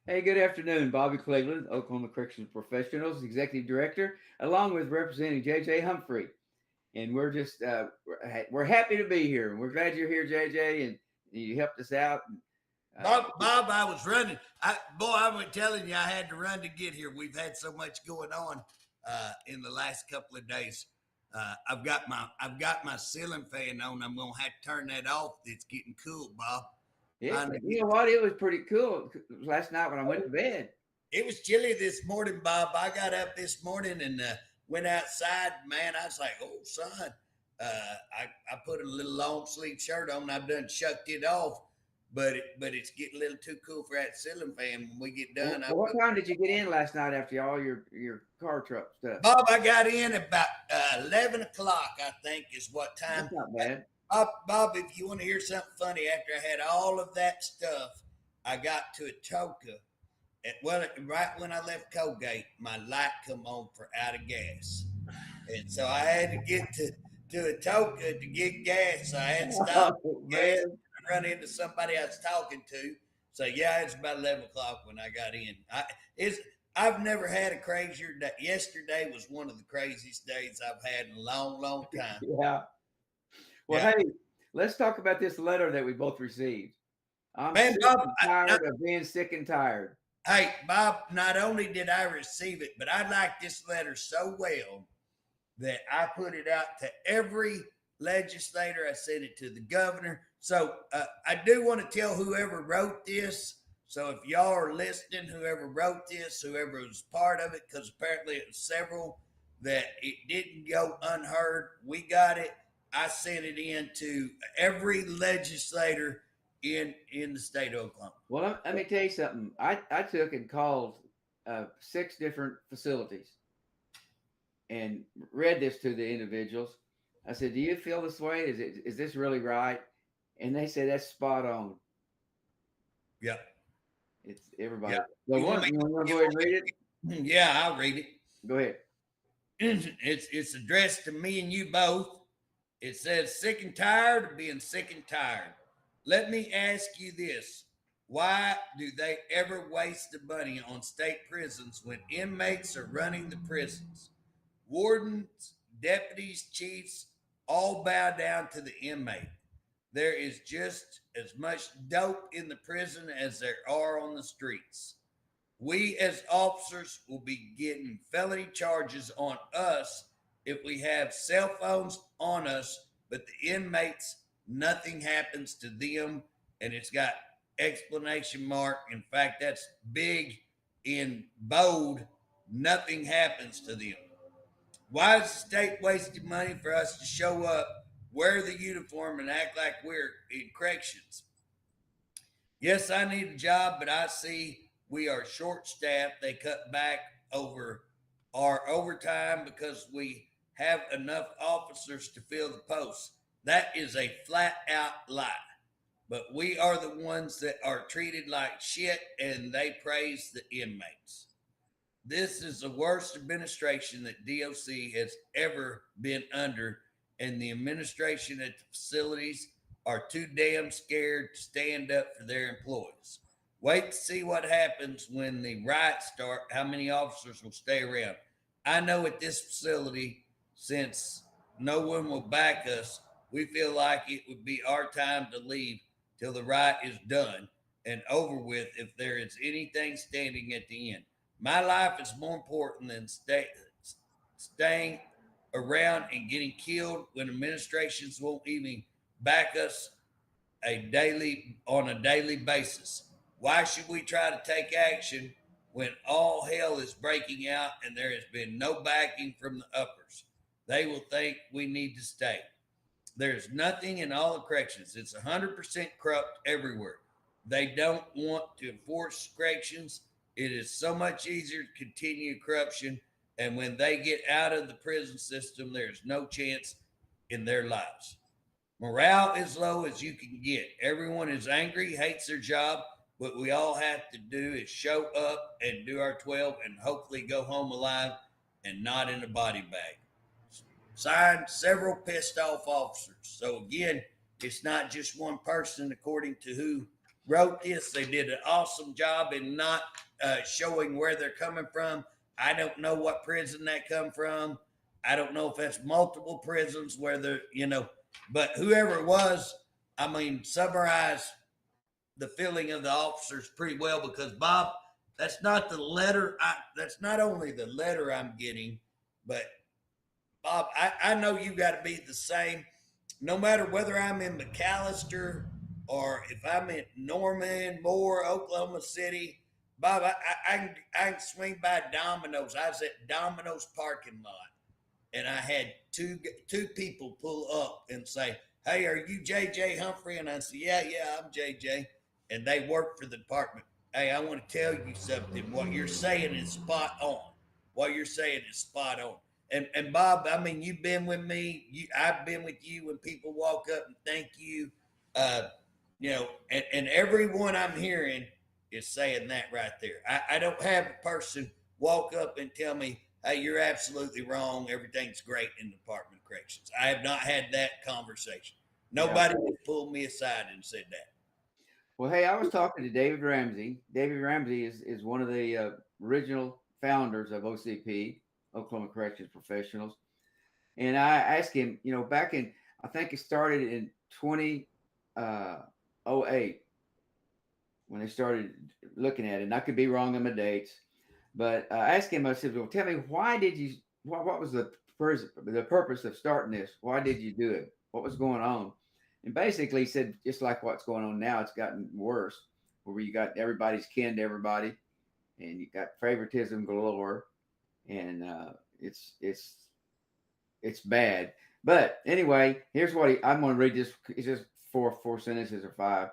Hey, good afternoon. Bobby Cleveland, Oklahoma Corrections Professionals Executive Director, along with representing JJ Humphrey. And we're happy to be here. We're glad you're here, JJ, and you helped us out. Uh, Bob, I was running. I was telling you I had to run to get here. We've had so much going on in the last couple of days. I've got my ceiling fan on. I'm gonna have to turn that off. It's getting cool, Bob. it, Trying to you get. know what? It was pretty cool last night when I went to bed. It was chilly this morning, Bob. I got up this morning and went outside. Man, I was like, "Oh, son." I put a little long sleeve shirt on. I've done shucked it off, but it's getting a little too cool for that ceiling fan. When we get Well, done, I what put. time did you get in last night after all your car truck stuff? Bob, I got in about 11 o'clock. I think is what That's time. not bad. Bob, if you want to hear something funny, after I had all of that stuff, I got to Atoka. Right when I left Colgate, my light come on for out of gas, and so I had to get to Atoka to get gas. So I had to stop Oh and gas man, and run into somebody I was talking to. So yeah, it's about 11 o'clock when I got in. I've never had a crazier day. Yesterday was one of the craziest days I've had in a long, long time. yeah. Well, Yeah, hey, let's talk about this letter that we both received. I'm man, sick Bob. and tired of being sick and tired. Hey, Bob. Not only did I receive it, but I liked this letter so well that I put it out to every legislator. I sent it to the governor. So I do want to tell whoever wrote this. So if y'all are listening, whoever wrote this, whoever was part of it, because apparently it was several that it didn't go unheard. We got it. I sent it in to every legislator in the state of Oklahoma. Well, let me tell you something. I took and called 6 different facilities and read this to the individuals. I said, "Do you feel this way? Is this really right?" And they said, "That's spot on." Yeah, It's everybody. yeah. So You want me? you want to You go ahead and read it? want me? Yeah, I'll read it. Go ahead. It's addressed to me and you both. It says, sick and tired of being sick and tired. Let me ask you this. Why do they ever waste the money on state prisons when inmates are running the prisons? Wardens, deputies, chiefs all bow down to the inmate. There is just as much dope in the prison as there are on the streets. We as officers will be getting felony charges on us if we have cell phones on us, but the inmates, nothing happens to them. And it's got explanation mark. In fact, that's big in bold. Nothing happens to them. Why is the state wasting money for us to show up, wear the uniform, and act like we're in corrections? Yes, I need a job, but I see we are short staffed. They cut back over our overtime because we have enough officers to fill the posts. That is a flat out lie. But we are the ones that are treated like shit and they praise the inmates. This is the worst administration that DOC has ever been under, and the administration at the facilities are too damn scared to stand up for their employees. Wait to see what happens when the riots start, how many officers will stay around. I know at this facility, since no one will back us, we feel like it would be our time to leave till the riot is done and over with if there is anything standing at the end. My life is more important than staying around and getting killed when administrations won't even back us on a daily basis. Why should we try to take action when all hell is breaking out and there has been no backing from the uppers? They will think we need to stay. There's nothing in all the corrections. It's 100% corrupt everywhere. They don't want to enforce corrections. It is so much easier to continue corruption. And when they get out of the prison system, there's no chance in their lives. Morale is low as you can get. Everyone is angry, hates their job. What we all have to do is show up and do our 12 and hopefully go home alive and not in a body bag. Signed, several pissed off officers. So again, it's not just one person, according to who wrote this. They did an awesome job in not showing where they're coming from. I don't know what prison that come from. I don't know if that's multiple prisons where they're, but whoever it was, I mean, summarize the feeling of the officers pretty well, because Bob, that's not the letter. That's not only the letter I'm getting, but Bob, I know you got to be the same, no matter whether I'm in McAllister or if I'm in Norman, Moore, Oklahoma City. Bob, I can swing by Domino's. I was at Domino's parking lot, and I had two people pull up and say, "Hey, are you JJ Humphrey?" And I said, "Yeah, I'm JJ." And they work for the department. Hey, I want to tell you something. What you're saying is spot on. What you're saying is spot on. And Bob, I mean, you've been with me. I've been with you when people walk up and thank you. Uh, and everyone I'm hearing is saying that right there. I don't have a person walk up and tell me, "Hey, you're absolutely wrong. Everything's great in the Department of Corrections." I have not had that conversation. Nobody has pulled me aside and said that. Well, hey, I was talking to David Ramsey. David Ramsey is one of the original founders of OCP, Oklahoma Corrections Professionals. And I asked him, back in, I think it started in 2008 when they started looking at it. And I could be wrong on my dates, but I asked him, I said, well, tell me, why did you, what was the purpose of starting this? Why did you do it? What was going on? And basically he said, just like what's going on now, it's gotten worse, where you got everybody's kin to everybody and you got favoritism galore. And it's bad. But anyway, here's what I'm going to read this. It's just four sentences or five.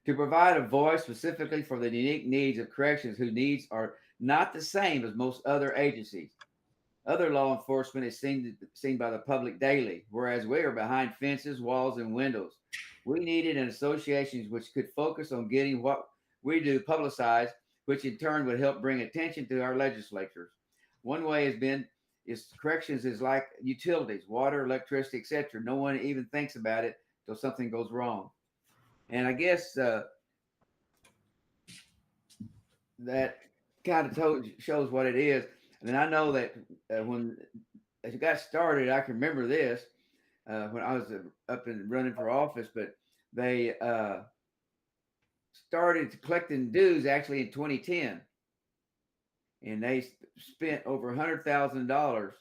To provide a voice specifically for the unique needs of corrections, whose needs are not the same as most other agencies. Other law enforcement is seen by the public daily, whereas we are behind fences, walls, and windows. We needed an association which could focus on getting what we do publicized, which in turn would help bring attention to our legislatures. One way has been is corrections is like utilities, water, electricity, etc. No one even thinks about it till something goes wrong. And I guess that kind of shows what it is. And I know that when it got started, I can remember this when I was up and running for office, but they started collecting dues actually in 2010. And they spent over $100,000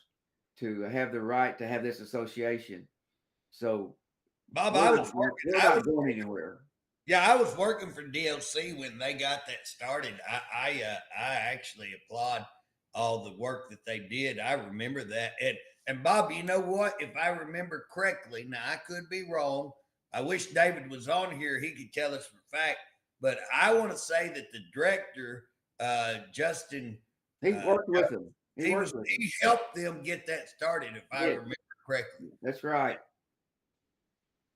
to have the right to have this association. So, Bob, we're not going anywhere. Yeah, I was working for DLC when they got that started. I actually applaud all the work that they did. I remember that. And Bob, you know what? If I remember correctly, now I could be wrong. I wish David was on here. He could tell us for fact. But I want to say that the director, Justin, he worked with them. He helped them get that started, if I remember correctly. That's right.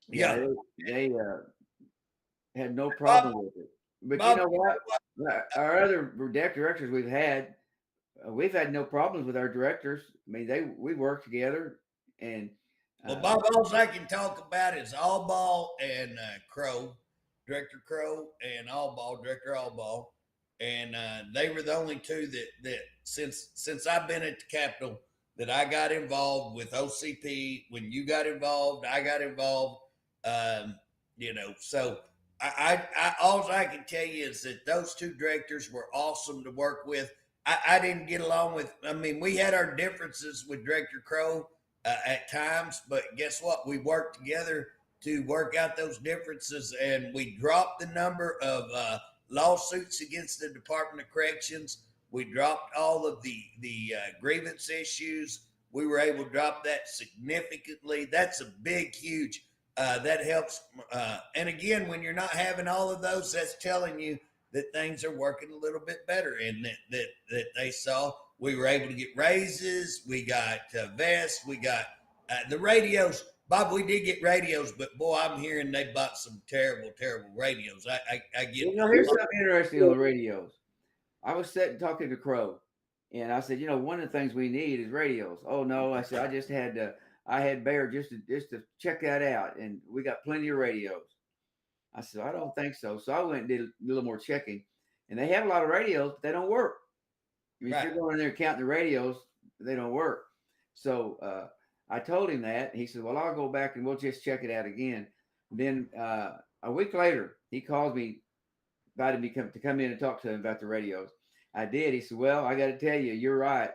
Yeah, they had no problem with it. But Bob, you know what? Our other directors we've had no problems with our directors. I mean, we work together. And well, Bob, all I can talk about is Allball and Crow, Director Crow, and Allball, Director Allball. And they were the only two that since I've been at the Capitol that I got involved with OCP. When you got involved, I got involved. So I all I can tell you is that those two directors were awesome to work with. I didn't get along with. I mean, we had our differences with Director Crow at times, but guess what? We worked together to work out those differences, and we dropped the number of lawsuits against the Department of Corrections. We dropped all of the grievance issues. We were able to drop that significantly. That's a big, huge. That helps. And again, when you're not having all of those, that's telling you that things are working a little bit better, and that they saw. We were able to get raises. We got vests. We got the radios. Bob, we did get radios, but boy, I'm hearing they bought some terrible, terrible radios. I get. Here's something interesting on the radios. I was sitting talking to Crow, and I said, one of the things we need is radios. Oh no, I said I just had I had Bear just to check that out, and we got plenty of radios. I said, I don't think so. So I went and did a little more checking, and they have a lot of radios, but they don't work. I mean, if Right. you're going in there counting the radios, they don't work. So I told him that. He said, well, I'll go back and we'll just check it out again. Then a week later, he called me, invited me to come in and talk to him about the radios. I did. He said, well, I got to tell you, you're right.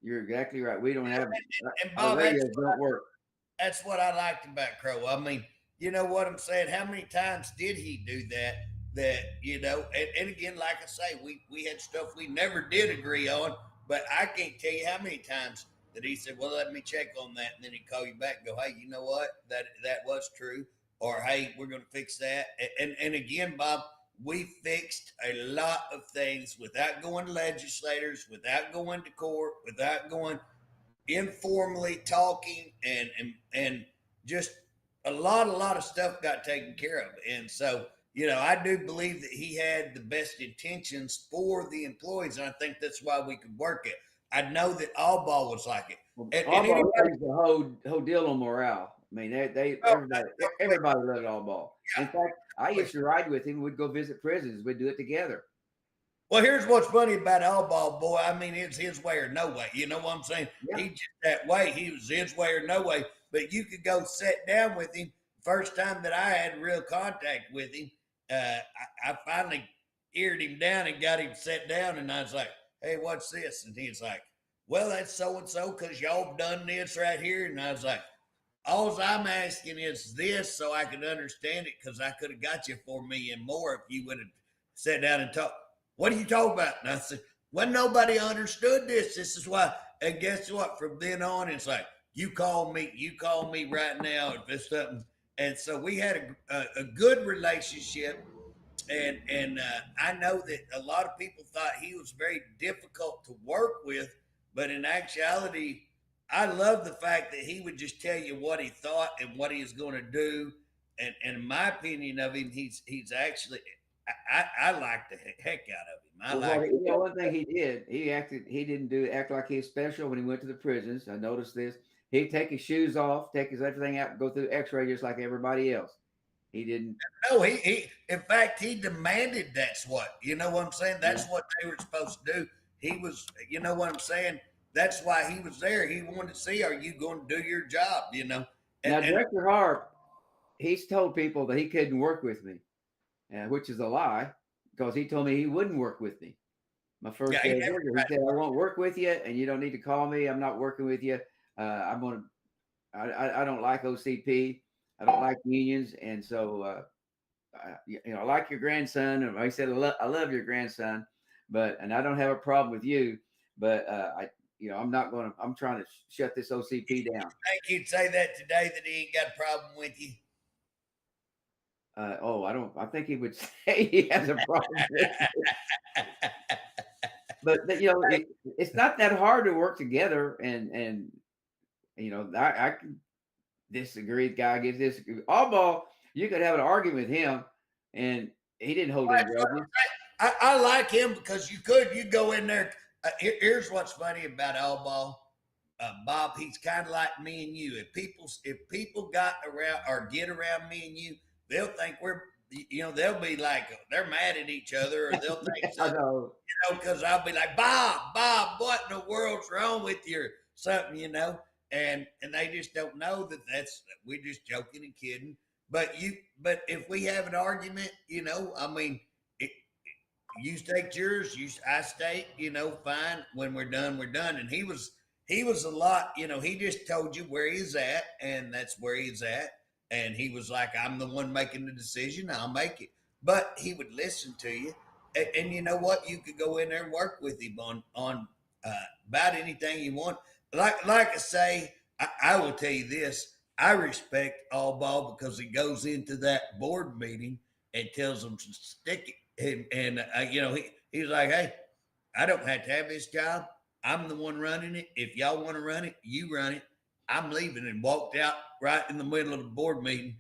You're exactly right. We don't have And our Bob, radios don't work. that's what I liked about Crow. I mean, you know what I'm saying? How many times did he do that? That, and again, like I say, we had stuff we never did agree on, but I can't tell you how many times that he said, "Well, let me check on that," and then he'd call you back and go, "Hey, you know what? That was true," or "Hey, we're going to fix that." And again, Bob, we fixed a lot of things without going to legislators, without going to court, without going informally talking, and just a lot of stuff got taken care of. And so, I do believe that he had the best intentions for the employees, and I think that's why we could work it. I know that all ball was like it. Well, And all ball anybody, changed the whole deal on morale. I mean, they oh, everybody loved all ball. In yeah. fact, I used to ride with him. We'd go visit prisons. We'd do it together. Well, here's what's funny about all ball, boy. I mean, it's his way or no way. You know what I'm saying? Yeah. He just that way. He was his way or no way. But you could go sit down with him. First time that I had real contact with him, I finally eared him down and got him set down. And I was like, "Hey, what's this?" And he's like, "Well, that's so and so because y'all done this right here." And I was like, "All I'm asking is this, so I can understand it, because I could have got you $4 million more if you would have sat down and talked." "What are you talking about?" And I said, "Well, nobody understood this. This is why." And guess what? From then on, it's like, you call me right now if it's something. And so we had a good relationship, and I know that a lot of people thought he was very difficult to work with, but in actuality, I love the fact that he would just tell you what he thought and what he was going to do. And in my opinion of him, he's actually, I like the heck out of him. I Well, like you know, one thing he did, he didn't act like he was special when he went to the prisons. I noticed this. He'd take his shoes off, take his everything out, go through X-ray just like everybody else. He didn't. No, he in fact he demanded that's what, you know what I'm saying? Yeah. That's what they were supposed to do. He was, you know what I'm saying? That's why he was there. He wanted to see, are you going to do your job, Now, And Director Harpe, he's told people that he couldn't work with me, which is a lie, because he told me he wouldn't work with me. My first yeah, day he of never visit, he tried said, to "I work. won't work with you, and you don't need to call me. I'm not working with you. I'm gonna. I don't like OCP. I don't like unions, and so I like your grandson." And I said, I love your grandson, and I don't have a problem with you, but I'm not going to. I'm trying to shut this OCP down. I think he'd say that today, that he ain't got a problem with you. I don't. I think he would say he has a problem with it. But it's not that hard to work together, and I can disagree. The guy gets disagree. All ball, you could have an argument with him, and he didn't hold any grudges. I like him because you go in there. Here's what's funny about all ball. Bob, he's kind of like me and you. If people got around or get around me and you, they'll think they'll be like they're mad at each other, or they'll think I something, know. because I'll be like, Bob, what in the world's wrong with you, or something, and they just don't know that's we're just joking and kidding. But if we have an argument, I mean, it, you state yours, I state, fine. When we're done, we're done. And he was a lot, he just told you where he's at, and that's where he's at. And he was like, I'm the one making the decision, I'll make it. But he would listen to you. And you know what? You could go in there and work with him on about anything you want. Like I say, I will tell you this. I respect all ball because he goes into that board meeting and tells them to stick it. And he's like, "Hey, I don't have to have this job. I'm the one running it. If y'all want to run it, you run it. I'm leaving," and walked out right in the middle of the board meeting.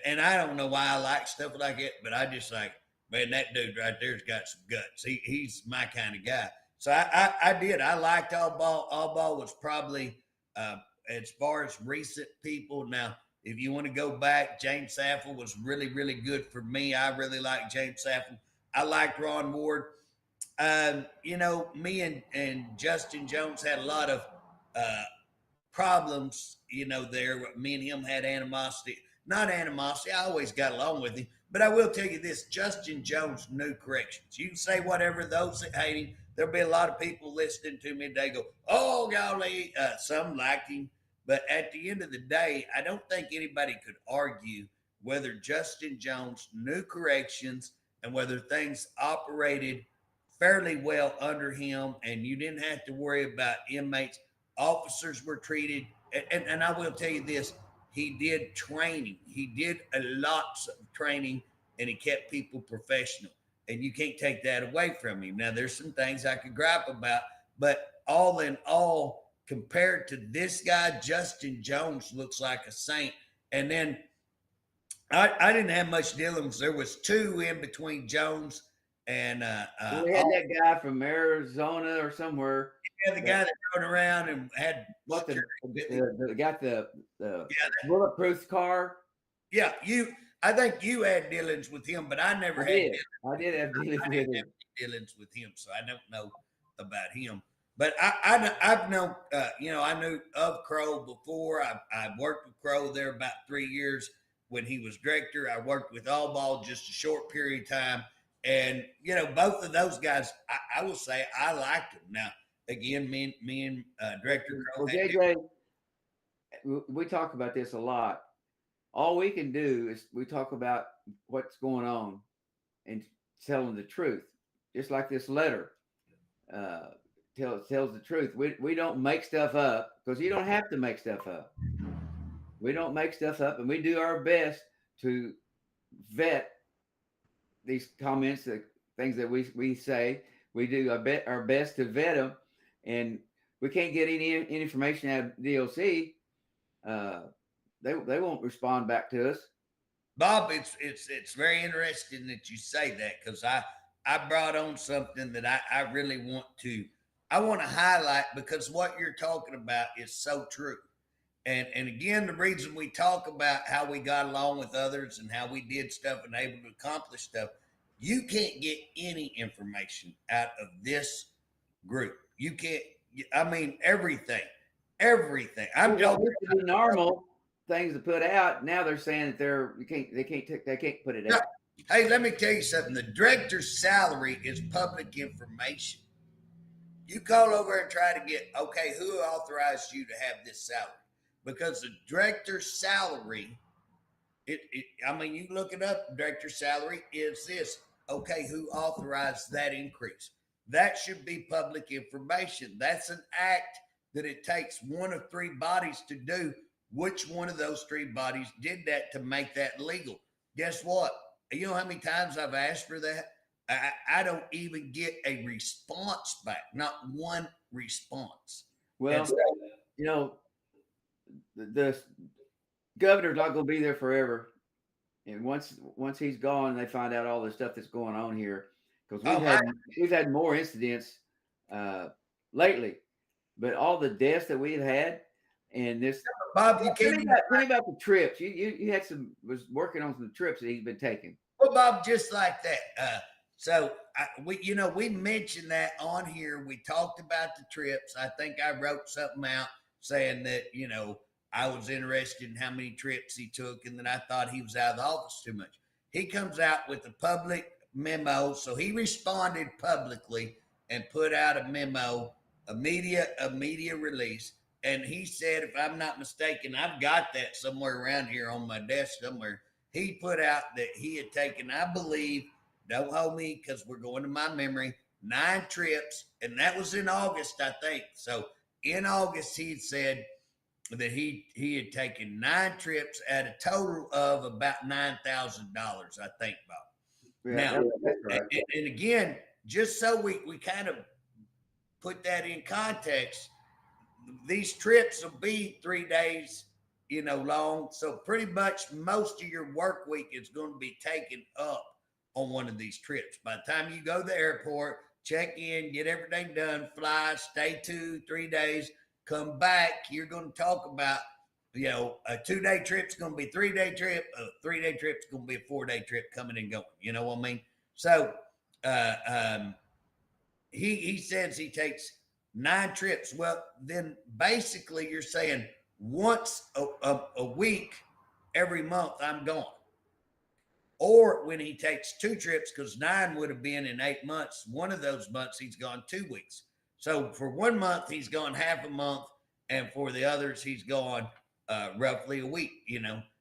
And I don't know why I like stuff like that, but I just like, man, that dude right there's got some guts. He's my kind of guy. So I did. I liked all ball. All ball was probably, as far as recent people. Now, If you want to go back, James Saffel was really, really good for me. I really like James Saffel. I like Ron Ward. Me and Justin Jones had a lot of uh, problems, there. Me and him had animosity. Not animosity. I always got along with him. But I will tell you this, Justin Jones knew corrections. You can say whatever, those that hate him. There'll be a lot of people listening to me. They go, oh, golly. Some liked him. But at the end of the day, I don't think anybody could argue whether Justin Jones knew corrections and whether things operated fairly well under him, and you didn't have to worry about inmates. Officers were treated, and I will tell you this, he did training. He did a lots of training, and he kept people professional. And you can't take that away from him. Now, there's some things I could gripe about, but all in all, compared to this guy, Justin Jones looks like a saint. And then I didn't have much dealings. There was two in between Jones and we had that guy from Arizona or somewhere. Yeah, the guy that rode around and had got the bulletproof car. Yeah, I think you had dealings with him, but I never had. I did have dealings with him, so I don't know about him. But I've known, I knew of Crow before. I worked with Crow there about 3 years when he was director. I worked with Allball just a short period of time. And, both of those guys, I will say I liked them. Now, again, me and Director Crow. Well, JJ, we talk about this a lot. All we can do is we talk about what's going on and tell them the truth. Just like this letter tells the truth. We don't make stuff up, because you don't have to make stuff up. We don't make stuff up, and we do our best to vet these comments, the things that we say. We do our best to vet them, and we can't get any information out of DOC. They won't respond back to us. Bob, it's very interesting that you say that, because I brought on something that I really want to highlight, because what you're talking about is so true. And again, the reason we talk about how we got along with others and how we did stuff and able to accomplish stuff, you can't get any information out of this group. You can't. I mean, everything. I'm talking about normal things to put out. Now they're saying that they can't put it out. Hey, let me tell you something. The director's salary is public information. You call over and try to get, okay, who authorized you to have this salary? Because the director's salary, you look it up, director's salary is this. Okay, who authorized that increase? That should be public information. That's an act that it takes one of three bodies to do. Which one of those three bodies did that to make that legal? Guess what? You know how many times I've asked for that? I don't even get a response back. Not one response. Well, the governor's not going to be there forever. And once he's gone, they find out all the stuff that's going on here, because we've had more incidents lately, but all the deaths that we've had, and this. Bob, tell me about the trips. You had was working on some trips that he's been taking. Well, Bob, just like that. We mentioned that on here. We talked about the trips. I think I wrote something out saying that, I was interested in how many trips he took, and then I thought he was out of the office too much. He comes out with a public memo. So he responded publicly and put out a memo, a media release. And he said, if I'm not mistaken, I've got that somewhere around here on my desk somewhere. He put out that he had taken, I believe, don't hold me because we're going to my memory, 9 trips. And that was in August, I think. So in August, he said that he had taken 9 trips at a total of about $9,000, I think, Bob. Yeah, now, that's right. and again, just so we kind of put that in context, these trips will be 3 days, long. So pretty much most of your work week is going to be taken up on one of these trips. By the time you go to the airport, check in, get everything done, fly, stay 2-3 days, come back, you're going to talk about, a 2-day trip's going to be a 3-day trip. A 3-day trip's going to be a 4-day trip coming and going. You know what I mean? So uh, um, he says he takes 9 trips. Well, then basically you're saying once a week, every month I'm gone. Or when he takes 2 trips, because 9 would have been in 8 months. One of those months he's gone 2 weeks. So for 1 month he's gone half a month, and for the others he's gone roughly a week.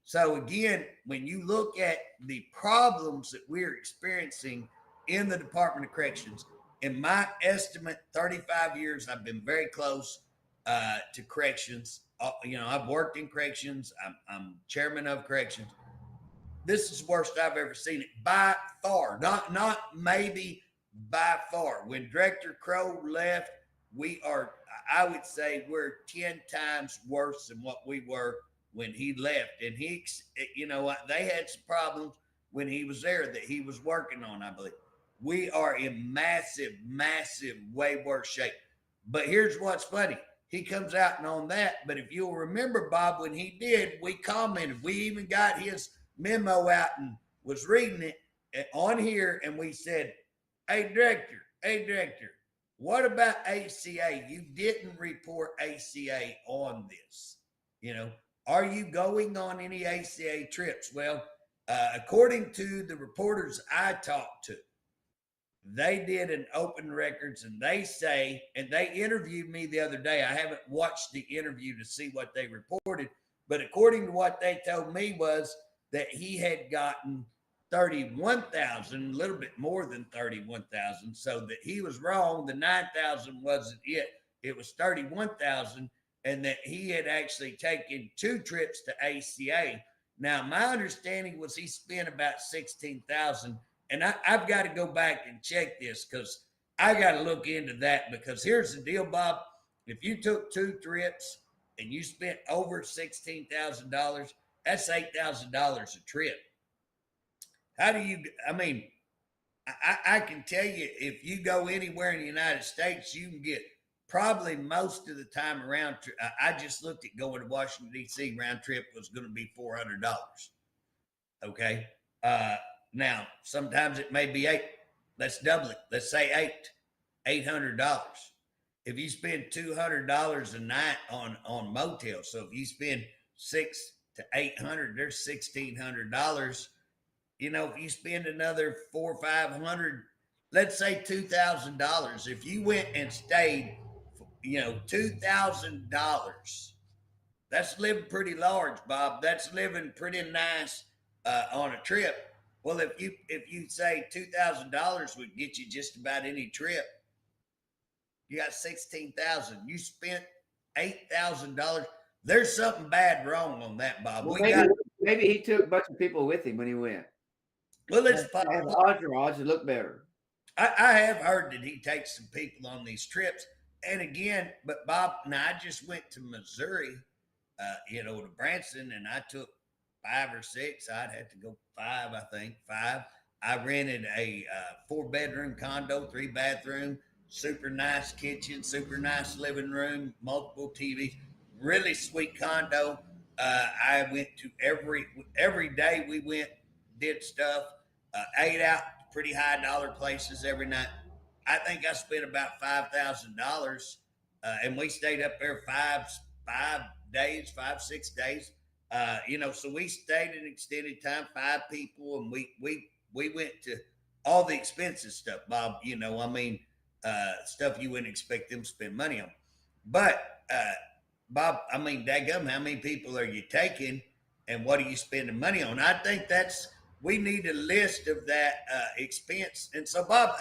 So again, when you look at the problems that we're experiencing in the Department of Corrections, in my estimate, 35 years, I've been very close to corrections. I've worked in corrections. I'm chairman of corrections. This is the worst I've ever seen it by far. Not maybe, by far. When Director Crow left, I would say we're 10 times worse than what we were when he left. And they had some problems when he was there that he was working on, I believe. We are in massive, way worse shape. But here's what's funny. He comes out and on that. But if you'll remember, Bob, when he did, we commented. We even got his memo out and was reading it on here. And we said, hey, Director, what about ACA? You didn't report ACA on this. Are you going on any ACA trips? Well, according to the reporters I talked to, they did an open records, and they say, and they interviewed me the other day. I haven't watched the interview to see what they reported, but according to what they told me was that he had gotten 31,000, a little bit more than 31,000. So that he was wrong. The 9,000 wasn't it. It was 31,000, and that he had actually taken 2 trips to ACA. Now, my understanding was he spent about 16,000. And I've got to go back and check this, because I got to look into that, because here's the deal, Bob. If you took 2 trips and you spent over $16,000, that's $8,000 a trip. How do you, I can tell you, if you go anywhere in the United States, you can get probably most of the time around. I just looked at going to Washington, D.C. round trip was going to be $400. Okay. Now, sometimes it may be 8. Let's double it. Let's say $800. If you spend $200 a night on motel, so if you spend $600 to $800, there's $1,600. If you spend another $400 or $500, let's say $2,000. If you went and stayed, $2,000. That's living pretty large, Bob. That's living pretty nice on a trip. Well, if you say $2,000 would get you just about any trip, you got 16,000. You spent $8,000. There's something bad wrong on that, Bob. Well, maybe he took a bunch of people with him when he went. Well, let's have an entourage to look better. I have heard that he takes some people on these trips, and again, but Bob, now I just went to Missouri, to Branson, and I took 5 or 6. I'd have to go 5, I think 5. I rented a 4-bedroom condo, 3-bathroom, super nice kitchen, super nice living room, multiple TVs, really sweet condo. I went to every day we went, did stuff, ate out pretty high dollar places every night. I think I spent about $5,000, and we stayed up there 6 days. So we stayed an extended time, 5 people, and we went to all the expensive stuff, Bob. Stuff you wouldn't expect them to spend money on. But Bob, dadgum, how many people are you taking, and what are you spending money on? I think we need a list of that expense. And so, Bob,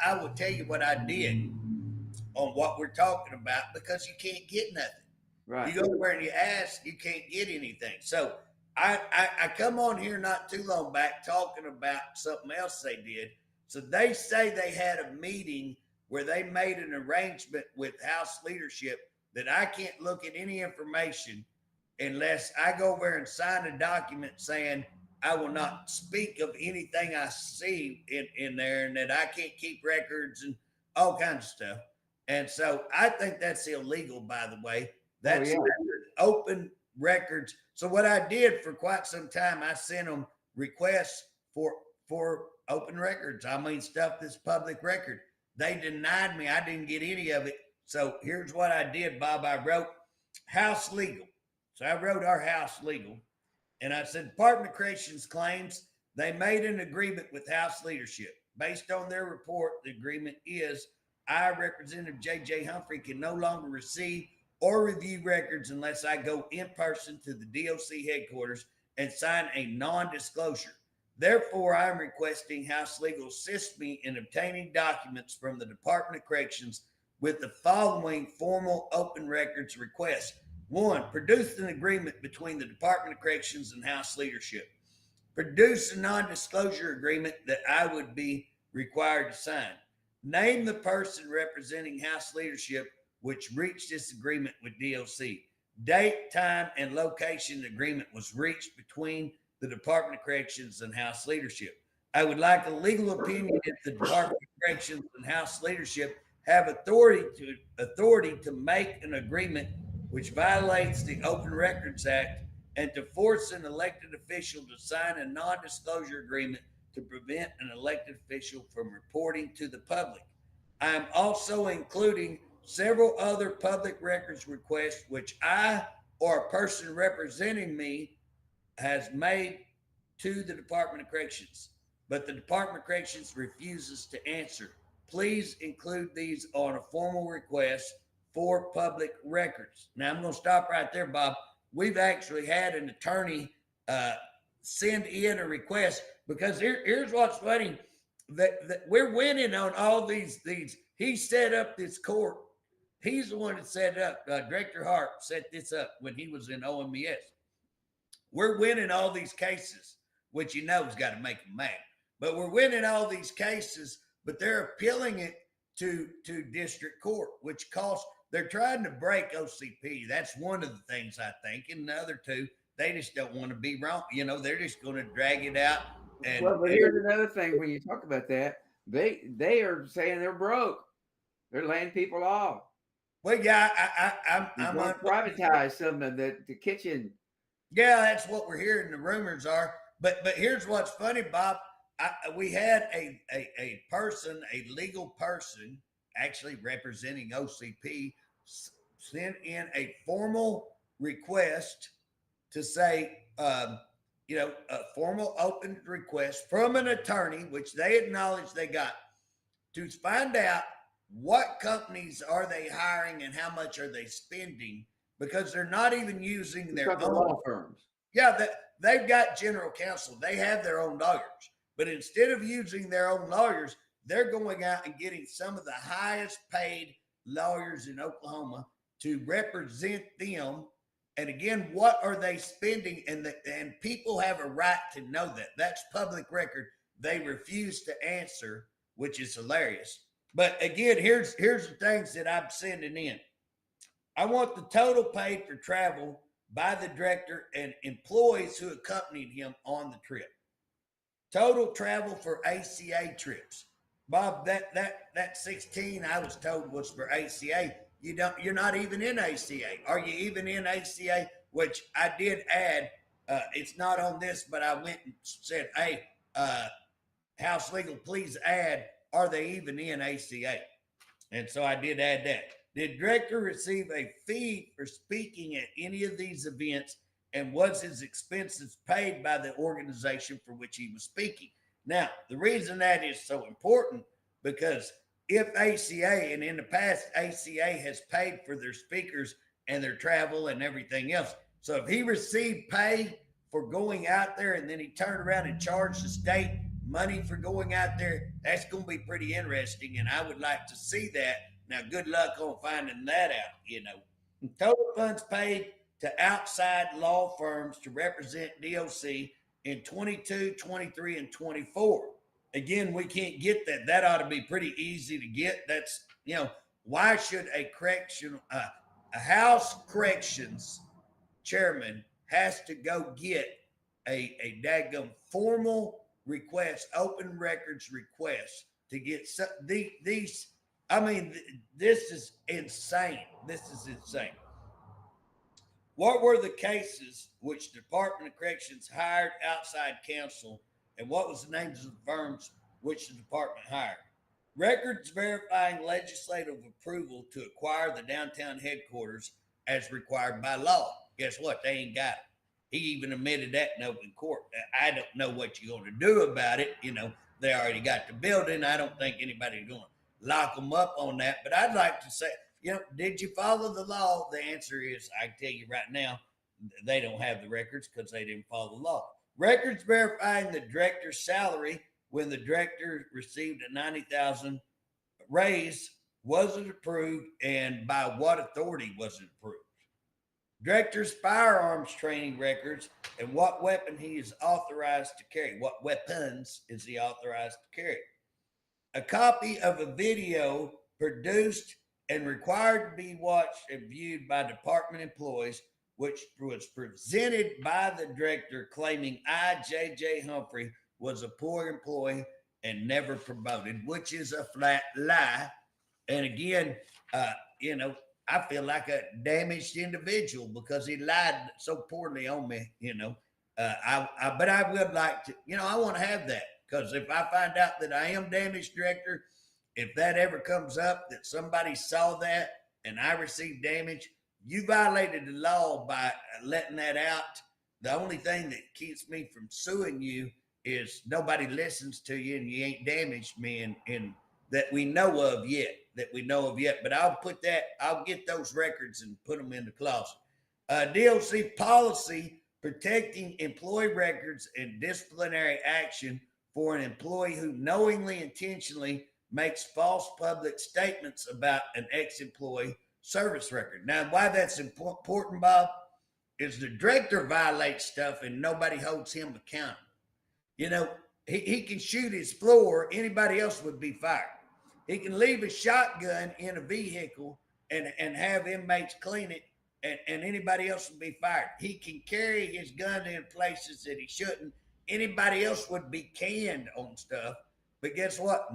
I will tell you what I did on what we're talking about, because you can't get nothing. Right. You go where and you ask, you can't get anything. So I come on here not too long back talking about something else they did. So they say they had a meeting where they made an arrangement with House leadership that I can't look at any information unless I go over and sign a document saying I will not speak of anything I see in there, and that I can't keep records and all kinds of stuff. And so I think that's illegal, by the way. That's open records. So what I did for quite some time, I sent them requests for open records. I mean, stuff that's public record. They denied me. I didn't get any of it. So here's what I did, Bob. I wrote House Legal. So I wrote our House Legal, and I said, Department of Corrections claims they made an agreement with House leadership. Based on their report, the agreement is I, Representative J.J. Humphrey, can no longer receive or review records unless I go in person to the DOC headquarters and sign a non-disclosure. Therefore, I am requesting House Legal assist me in obtaining documents from the Department of Corrections with the following formal open records requests. One, produce an agreement between the Department of Corrections and House leadership. Produce a non-disclosure agreement that I would be required to sign. Name the person representing House leadership which reached this agreement with DOC. Date, time, and location agreement was reached between the Department of Corrections and House leadership. I would like a legal opinion if the Department of Corrections and House leadership have authority to make an agreement which violates the Open Records Act and to force an elected official to sign a non-disclosure agreement to prevent an elected official from reporting to the public. I am also including several other public records requests which I or a person representing me has made to the Department of Corrections, but the Department of Corrections refuses to answer. Please include these on a formal request for public records. Now, I'm going to stop right there, Bob. We've actually had an attorney send in a request because here's what's funny, that we're winning on all these. He set up this court. He's the one that set it up. Director Harpe set this up when he was in OMBS. We're winning all these cases, which you know has got to make them mad. But we're winning all these cases, but they're appealing it to district court, which costs. They're trying to break OCP. That's one of the things I think. And the other two, they just don't want to be wrong. You know, they're just going to drag it out. And well, but here's another thing when you talk about that, they are saying they're broke. They're laying people off. Well, yeah, I'm going to privatize some of the kitchen. Yeah, that's what we're hearing. The rumors are. But here's what's funny, Bob. We had a person, a legal person, actually representing OCP, sent in a formal request to say, a formal open request from an attorney, which they acknowledge they got, to find out what companies are they hiring and how much are they spending, because they're not even using their own law firms. Yeah, they've got general counsel. They have their own lawyers. But instead of using their own lawyers, they're going out and getting some of the highest paid lawyers in Oklahoma to represent them. And again, what are they spending? And people have a right to know that. That's public record. They refuse to answer, which is hilarious. But again, here's the things that I'm sending in. I want the total paid for travel by the director and employees who accompanied him on the trip. Total travel for ACA trips. Bob, that 16 I was told was for ACA. You're not even in ACA. Are you even in ACA? Which I did add. It's not on this, but I went and said, hey, House Legal, please add, are they even in ACA? And so I did add that. Did director receive a fee for speaking at any of these events, and was his expenses paid by the organization for which he was speaking? Now, the reason that is so important, because if ACA, and in the past, ACA has paid for their speakers and their travel and everything else. So if he received pay for going out there and then he turned around and charged the state money for going out there, that's going to be pretty interesting. And I would like to see that. Now, good luck on finding that out, Total funds paid to outside law firms to represent DOC in 22, 23, and 24. Again, we can't get that. That ought to be pretty easy to get. That's, why should a House Corrections chairman has to go get a daggum formal request, open records request to get these? I mean, this is insane. This is insane. What were the cases which the Department of Corrections hired outside counsel, and what was the names of the firms which the department hired? Records verifying legislative approval to acquire the downtown headquarters as required by law. Guess what? They ain't got it. He even admitted that in open court. I don't know what you're going to do about it. They already got the building. I don't think anybody's going to lock them up on that. But I'd like to say, did you follow the law? The answer is, I can tell you right now, they don't have the records because they didn't follow the law. Records verifying the director's salary when the director received a $90,000 raise wasn't approved, and by what authority was it approved? Director's firearms training records and what weapon he is authorized to carry. What weapons is he authorized to carry? A copy of a video produced and required to be watched and viewed by department employees, which was presented by the director, claiming I, J.J. Humphrey, was a poor employee and never promoted, which is a flat lie. And again, I feel like a damaged individual because he lied so poorly on me. But I would like to, I want to have that, because if I find out that I am damaged, director, if that ever comes up that somebody saw that and I received damage, you violated the law by letting that out. The only thing that keeps me from suing you is nobody listens to you and you ain't damaged me and that we know of yet. But I'll get those records and put them in the closet. DOC policy protecting employee records and disciplinary action for an employee who knowingly, intentionally makes false public statements about an ex-employee service record. Now, why that's important, Bob, is the director violates stuff and nobody holds him accountable. He can shoot his floor, anybody else would be fired. He can leave a shotgun in a vehicle and have inmates clean it, and anybody else would be fired. He can carry his gun in places that he shouldn't. Anybody else would be canned on stuff. But guess what?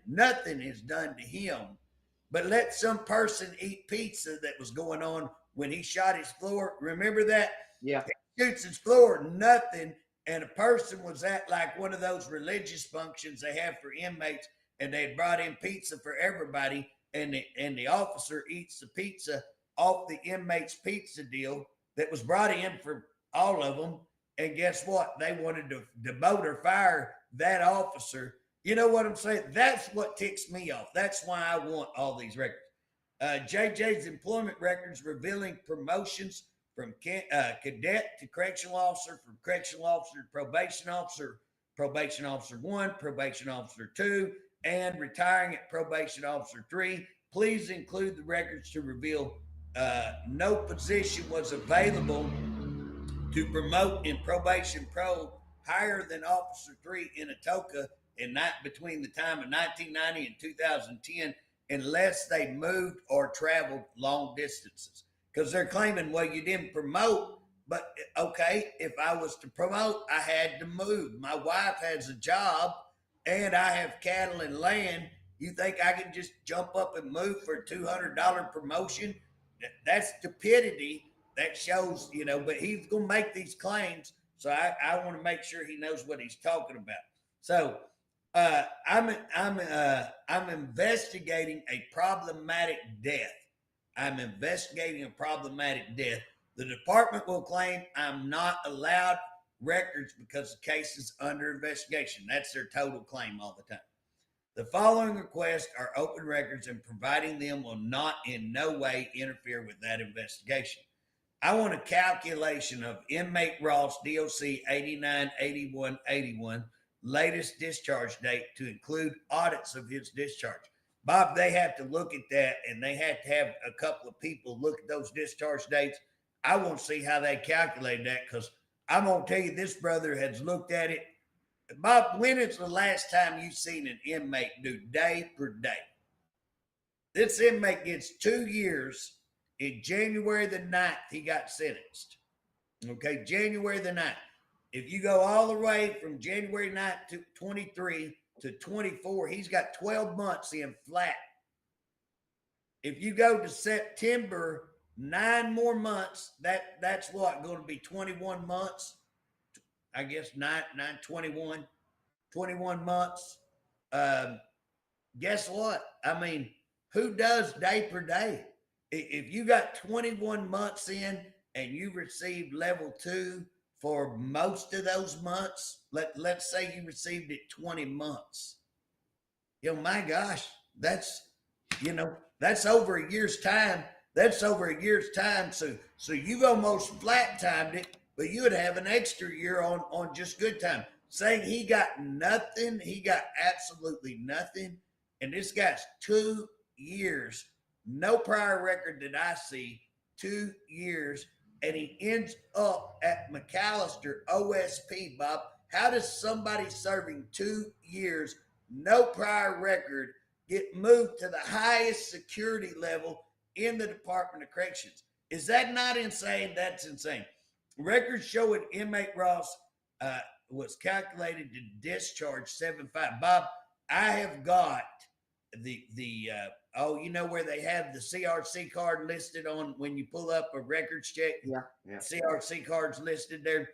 Nothing is done to him. But let some person eat pizza that was going on when he shot his floor. Remember that? Yeah. He shoots his floor, nothing. And a person was at like one of those religious functions they have for inmates, and they had brought in pizza for everybody, and the officer eats the pizza off the inmate's pizza deal that was brought in for all of them. And guess what? They wanted to demote or fire that officer. You know what I'm saying? That's what ticks me off. That's why I want all these records. JJ's employment records revealing promotions from cadet to correctional officer, from correctional officer to probation officer 1, probation officer 2, and retiring at probation officer 3. Please include the records to reveal no position was available to promote in probation pro higher than officer 3 in Atoka between the time of 1990 and 2010, unless they moved or traveled long distances. Because they're claiming, well, you didn't promote, but okay, if I was to promote, I had to move. My wife has a job and I have cattle and land. You think I can just jump up and move for a $200 promotion? That's stupidity. That shows, but he's going to make these claims. So I want to make sure he knows what he's talking about. So I'm investigating a problematic death. The department will claim I'm not allowed records because the case is under investigation. That's their total claim all the time. The following requests are open records, and providing them will not in no way interfere with that investigation. I want a calculation of inmate Ross, DOC 898181, latest discharge date to include audits of his discharge. Bob, they have to look at that, and they have to have a couple of people look at those discharge dates. I want to see how they calculate that, because I'm going to tell you, this brother has looked at it. Bob, when is the last time you've seen an inmate do day per day? This inmate gets 2 years. In January the 9th, he got sentenced. Okay, January the 9th. If you go all the way from January 9th to 23 to 24, he's got 12 months in flat. If you go to September 9 more months. That's what going to be 21 months. I guess 21 months. Um, Guess what? I mean, who does day per day? If you got 21 months in and you received level 2 for most of those months, let's say you received it 20 months. My gosh, that's that's over a year's time. That's over a year's time. So you've almost flat timed it, but you would have an extra year on just good time. Saying he got nothing, he got absolutely nothing. And this guy's 2 years, no prior record that I see, 2 years, and he ends up at McAllister OSP, Bob. How does somebody serving 2 years, no prior record, get moved to the highest security level in the Department of Corrections? Is that not insane? That's insane. Records showing inmate Ross was calculated to discharge 7.5. Bob, I have got where they have the CRC card listed on when you pull up a records check. Yeah. CRC cards listed there,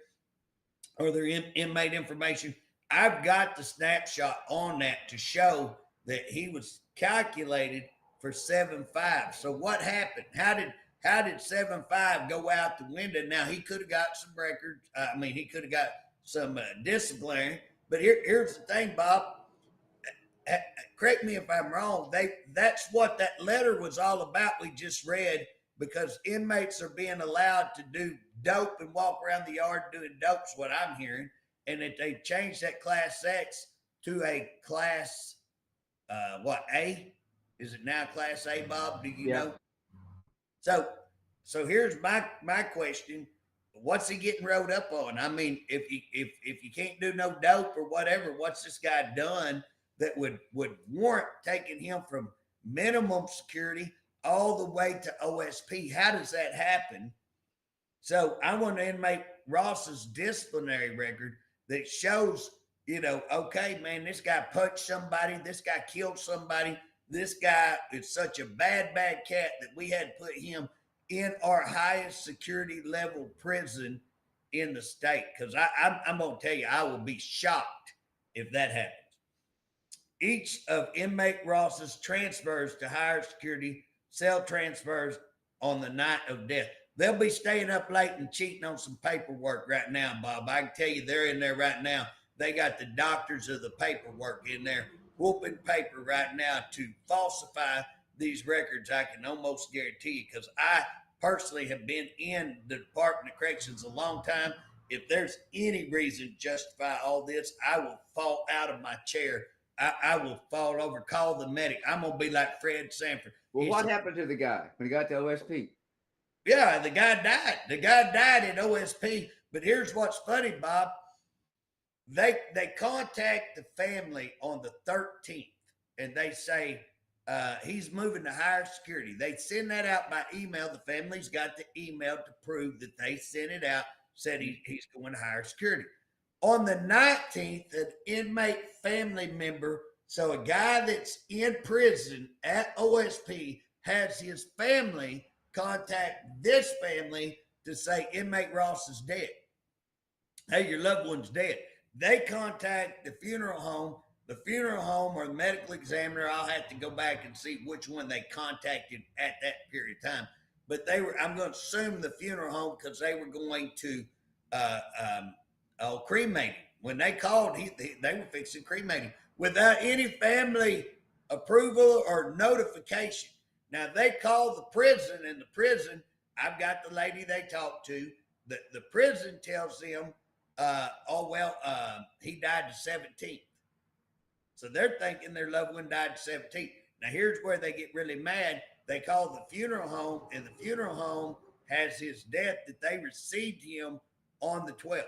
or their inmate information. I've got the snapshot on that to show that he was calculated for 7.5. So what happened? How did 7.5 go out the window? Now he could have got some records. He could have got some disciplinary. But here's the thing, Bob. Correct me if I'm wrong. That's what that letter was all about. We just read, because inmates are being allowed to do dope and walk around the yard doing dope's what I'm hearing, and that they changed that class X to a class A? Is it now class A, Bob? Do you know? So here's my question. What's he getting rolled up on? I mean, if you can't do no dope or whatever, what's this guy done that would warrant taking him from minimum security all the way to OSP? How does that happen? So I want to inmate Ross's disciplinary record that shows, okay, man, this guy punched somebody, this guy killed somebody, this guy is such a bad cat that we had to put him in our highest security level prison in the state. Because I'm going to tell you, I will be shocked if that happens. Each of inmate Ross's transfers to higher security cell transfers on the night of death. They'll be staying up late and cheating on some paperwork right now, Bob. I can tell you they're in there right now. They got the doctors of the paperwork in there whooping paper right now to falsify these records. I can almost guarantee you, because I personally have been in the Department of Corrections a long time. If there's any reason to justify all this, I will fall out of my chair. I will fall over, call the medic. I'm going to be like Fred Sanford. Well, what happened to the guy when he got to OSP? Yeah, the guy died. The guy died at OSP. But here's what's funny, Bob. They contact the family on the 13th, and they say he's moving to higher security. They send that out by email. The family's got the email to prove that they sent it out, said he's going to higher security. On the 19th, an inmate family member, so a guy that's in prison at OSP, has his family contact this family to say inmate Ross is dead. Hey, your loved one's dead. They contact the funeral home. The funeral home or the medical examiner, I'll have to go back and see which one they contacted at that period of time. But I'm going to assume the funeral home, because they were going to cremate him. When they called, they were fixing cremating without any family approval or notification. Now they called the prison, and the prison, I've got the lady they talked to. The prison tells them, he died the 17th. So they're thinking their loved one died the 17th. Now here's where they get really mad. They call the funeral home, and the funeral home has his death that they received him on the 12th.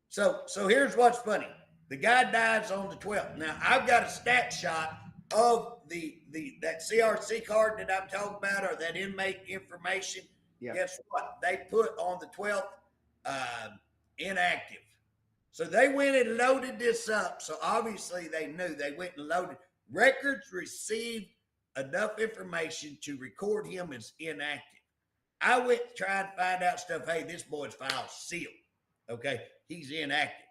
So here's what's funny. The guy dies on the 12th. Now I've got a snapshot of that CRC card that I'm talking about, or that inmate information. Yeah. Guess what? They put on the 12th inactive. So they went and loaded this up. So obviously they knew. They went and loaded records received enough information to record him as inactive. I went to try and find out stuff. Hey, this boy's file sealed. Okay, he's inactive.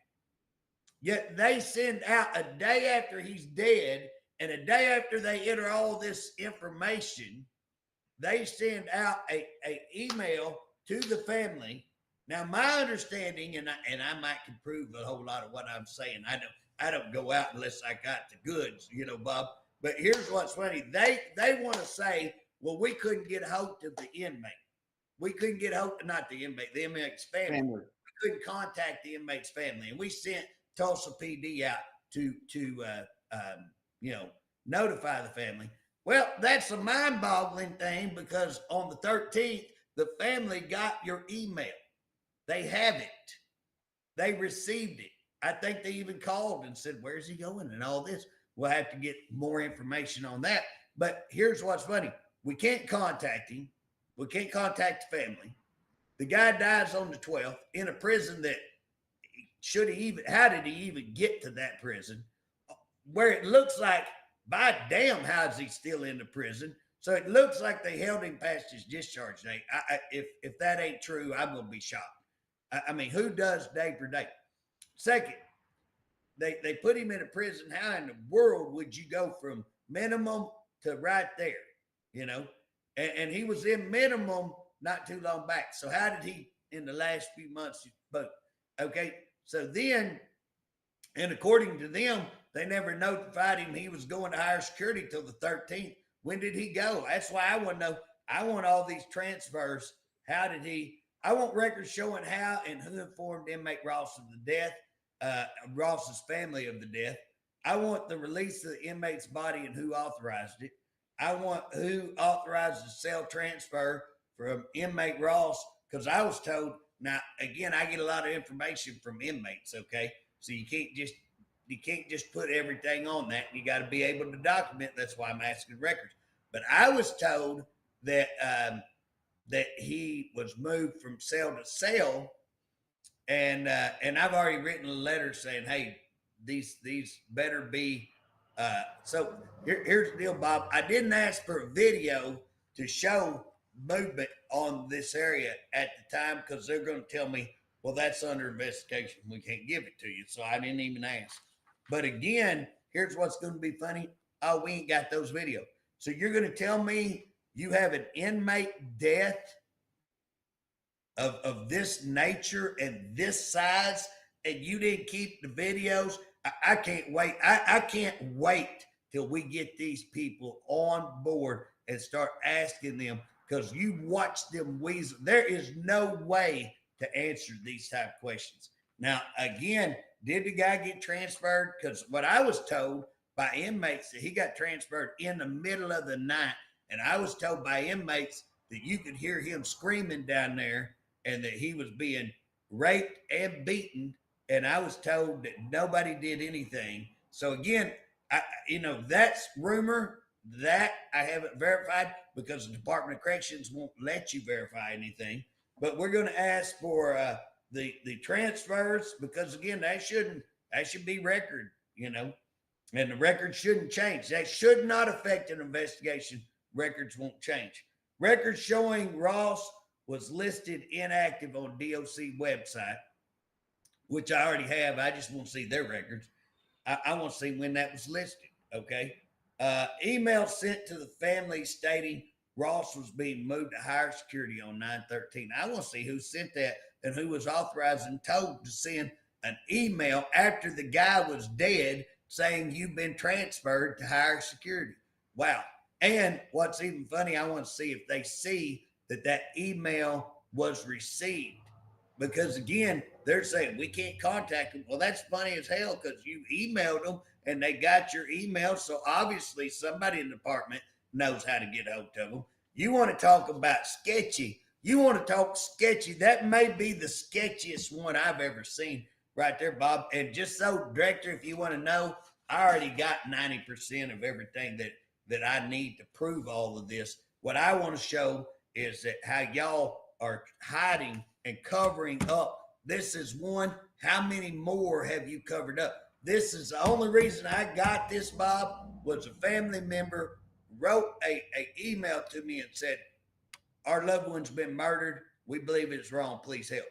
Yet they send out a day after he's dead, and a day after they enter all this information, they send out a email to the family. Now, my understanding, and I might can prove a whole lot of what I'm saying. I don't go out unless I got the goods, Bob. But here's what's funny. They want to say, well, we couldn't get a hold of the inmate. We couldn't get a hold, not the inmate, the inmate's family. We couldn't contact the inmate's family, and we sent Tulsa PD out to notify the family. Well, that's a mind-boggling thing, because on the 13th, the family got your email. They have it. They received it. I think they even called and said, where's he going and all this. We'll have to get more information on that. But here's what's funny. We can't contact him. We can't contact the family. The guy dies on the 12th in a prison that how did he even get to that prison? Where it looks like, by damn, how is he still in the prison? So it looks like they held him past his discharge date. If that ain't true, I'm going to be shocked. I mean, who does day for day? Second, they put him in a prison. How in the world would you go from minimum to right there? And he was in minimum not too long back. So how did he, in the last few months, vote? Okay, so then, and according to them, they never notified him he was going to higher security till the 13th. When did he go? That's why I want to know. I want all these transfers. How did he? I want records showing how and who informed inmate Ross of the death, Ross's family of the death. I want the release of the inmate's body and who authorized it. I want who authorized the cell transfer from inmate Ross, because I was told. Now, again, I get a lot of information from inmates. Okay, so you can't just put everything on that. You got to be able to document. That's why I'm asking records. But I was told that that he was moved from cell to cell, and I've already written a letter saying, hey, these better be. So here's the deal, Bob. I didn't ask for a video to show movement on this area at the time, because they're going to tell me, well, that's under investigation. We can't give it to you. So I didn't even ask. But again, here's what's going to be funny. Oh, we ain't got those videos. So you're going to tell me you have an inmate death of this nature and this size, and you didn't keep the videos? I can't wait. I can't wait till we get these people on board and start asking them, because you watch them weasel. There is no way to answer these type of questions. Now, again, did the guy get transferred? Because what I was told by inmates, that he got transferred in the middle of the night. And I was told by inmates that you could hear him screaming down there, and that he was being raped and beaten. And I was told that nobody did anything. So again, that's rumor. That I haven't verified, because the Department of Corrections won't let you verify anything. But we're going to ask for the transfers, because again, that should be record, and the record shouldn't change. That should not affect an investigation. Records won't change. Records showing Ross was listed inactive on DOC website, which I already have. I just want to see their records. I want to see when that was listed. Okay. Email sent to the family stating Ross was being moved to higher security on 9/13. I want to see who sent that and who was authorized and told to send an email after the guy was dead saying you've been transferred to higher security. Wow. And what's even funny, I want to see if they see that email was received. Because again, they're saying we can't contact them. Well, that's funny as hell, because you emailed them and they got your email. So obviously somebody in the department knows how to get hold of them. You want to talk about sketchy. You want to talk sketchy. That may be the sketchiest one I've ever seen right there, Bob. And just so, Director, if you want to know, I already got 90% of everything that I need to prove all of this. What I want to show is that how y'all are hiding and covering up. This is one. How many more have you covered up? This is the only reason I got this, Bob, was a family member wrote a email to me and said, our loved one's been murdered. We believe it's wrong. Please help.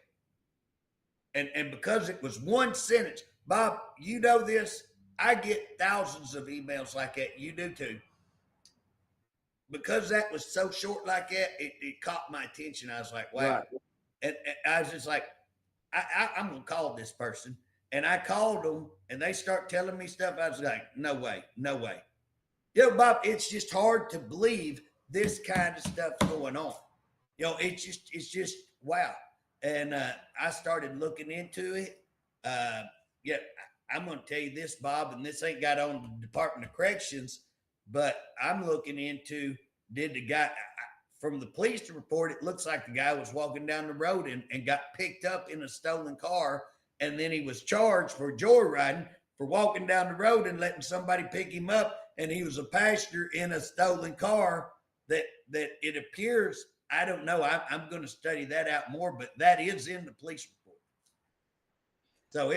And because it was one sentence, Bob, you know this. I get thousands of emails like that. You do too. Because that was so short like that, it caught my attention. I was like, wow. Right. And I was just like, I'm going to call this person. And I called them and they start telling me stuff. I was like, no way, no way. You know, Bob, it's just hard to believe this kind of stuff going on. You know, it's just wow. And I started looking into it. Yeah, I'm going to tell you this, Bob, and this ain't got on the Department of Corrections, but I'm looking into did the guy from the police report? It looks like the guy was walking down the road and got picked up in a stolen car, and then he was charged for joyriding for walking down the road and letting somebody pick him up, and he was a passenger in a stolen car. That it appears. I don't know. I'm going to study that out more, but that is in the police report. So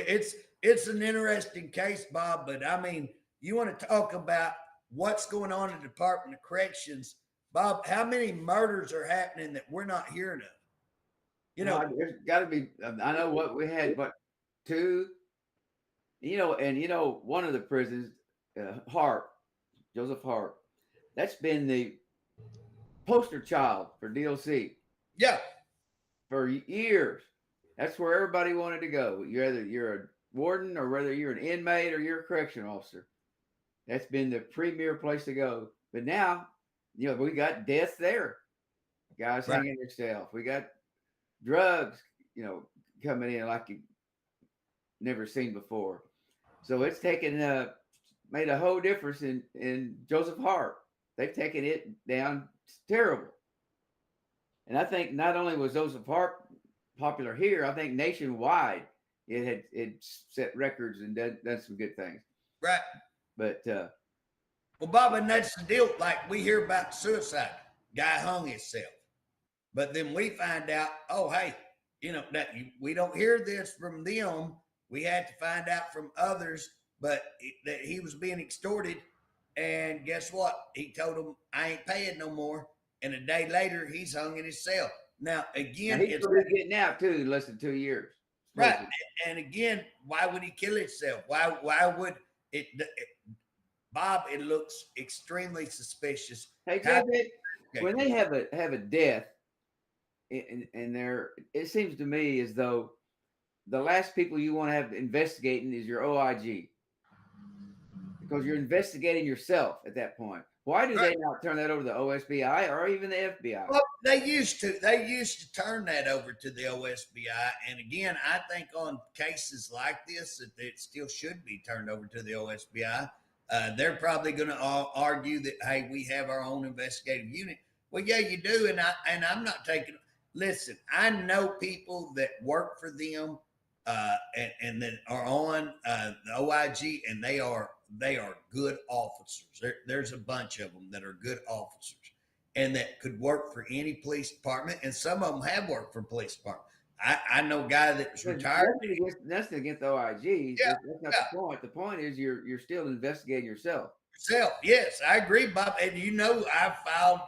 it's an interesting case, Bob. But I mean, you want to talk about what's going on in the Department of Corrections, Bob? How many murders are happening that we're not hearing of? You know, well, there's got to be. I know what we had, but two. And one of the prisons, Harpe, Joseph Harpe, that's been the poster child for DOC. Yeah. For years. That's where everybody wanted to go. You're a warden or whether you're an inmate or you're a correction officer. That's been the premier place to go. But now, we got death there. Guys Right. hanging themselves. We got drugs, coming in like you never seen before. So it's made a whole difference in Joseph Harpe. They've taken it down. It's terrible. And I think not only was Joseph Harpe popular here, I think nationwide it set records and done some good things. Right. But well, Bob, and that's the deal. Like we hear about suicide, guy hung himself, but then we find out, oh, hey, that we don't hear this from them. We had to find out from others, but that he was being extorted. And guess what? He told them, I ain't paying no more. And a day later, he's hung in his cell. Now, again, he's getting out too in less than 2 years. Right. And again, why would he kill himself? Why would it Bob, it looks extremely suspicious. Hey, when they have a death in there, it seems to me as though the last people you want to have investigating is your OIG. Because you're investigating yourself at that point. Why do they not turn that over to the OSBI or even the FBI? Well, they used to turn that over to the OSBI. And again, I think on cases like this, that it still should be turned over to the OSBI. They're probably going to argue that, hey, we have our own investigative unit. Well, yeah, you do. And I'm not taking, listen, I know people that work for them and that are on the OIG, and they are good officers. There's a bunch of them that are good officers and that could work for any police department. And some of them have worked for police department. I know a guy that was retired. That's against the OIG. Yeah, that's not the point. The point is you're still investigating yourself. Yes, I agree, Bob. And I filed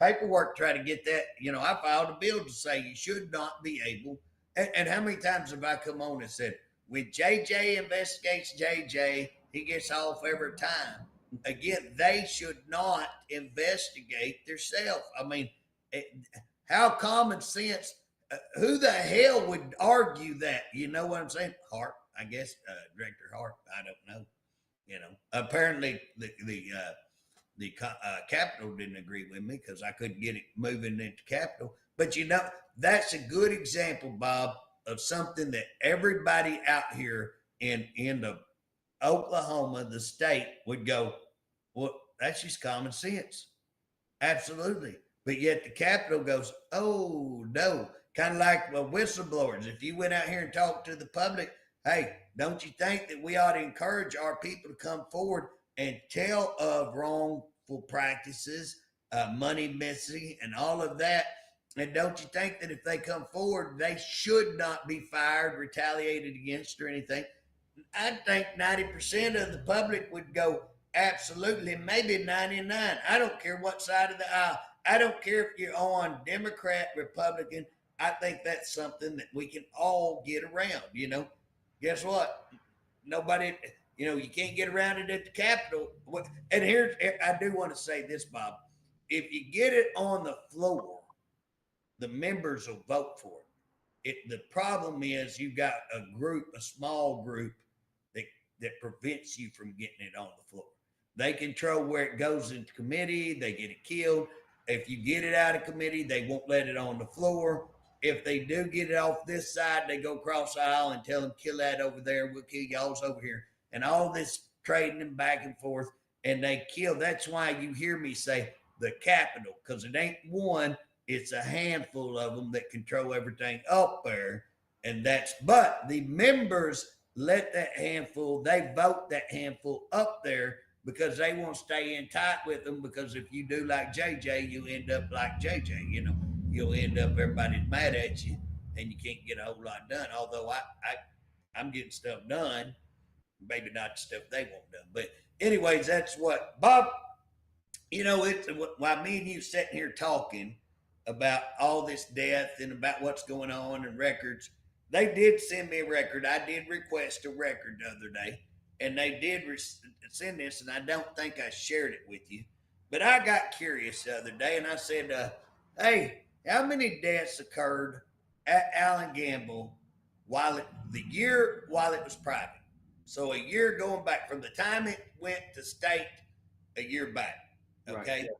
paperwork to try to get that. I filed a bill to say you should not be able. And how many times have I come on and said, when JJ investigates JJ, he gets off every time. Again, they should not investigate themselves. I mean, how common sense, who the hell would argue that? You know what I'm saying? Harpe, I guess, Director Harpe, I don't know. Apparently the Capitol didn't agree with me because I couldn't get it moving into Capitol. But that's a good example, Bob, of something that everybody out here in the Oklahoma, the state, would go, well, that's just common sense. Absolutely. But yet the Capitol goes, oh, no. Kind of like whistleblowers. If you went out here and talked to the public, hey, don't you think that we ought to encourage our people to come forward and tell of wrongful practices, money missing, and all of that? And don't you think that if they come forward, they should not be fired, retaliated against, or anything? I think 90% of the public would go, absolutely, maybe 99. I don't care what side of the aisle. I don't care if you're on Democrat, Republican. I think that's something that we can all get around. Guess what? Nobody, you can't get around it at the Capitol. And I do want to say this, Bob. If you get it on the floor, the members will vote for it. The problem is you've got a small group that prevents you from getting it on the floor. They control where it goes into committee. They get it killed. If you get it out of committee, they won't let it on the floor. If they do get it off this side, they go across the aisle and tell them, kill that over there. We'll kill y'all's over here. And all this trading and back and forth. And they kill. That's why you hear me say the Capitol, because it ain't one. It's a handful of them that control everything up there. But the members let that handful, they vote that handful up there because they want to stay in tight with them. Because if you do like JJ, you end up like JJ, you'll end up, everybody's mad at you and you can't get a whole lot done. Although I'm getting stuff done, maybe not the stuff they want done. But anyways, that's what, Bob, it's while me and you sitting here talking about all this death and about what's going on and records. They did send me a record. I did request a record the other day, and they did send this, and I don't think I shared it with you. But I got curious the other day, and I said, hey, how many deaths occurred at Allen Gamble the year while it was private? So a year going back from the time it went to state, a year back. Okay. Right.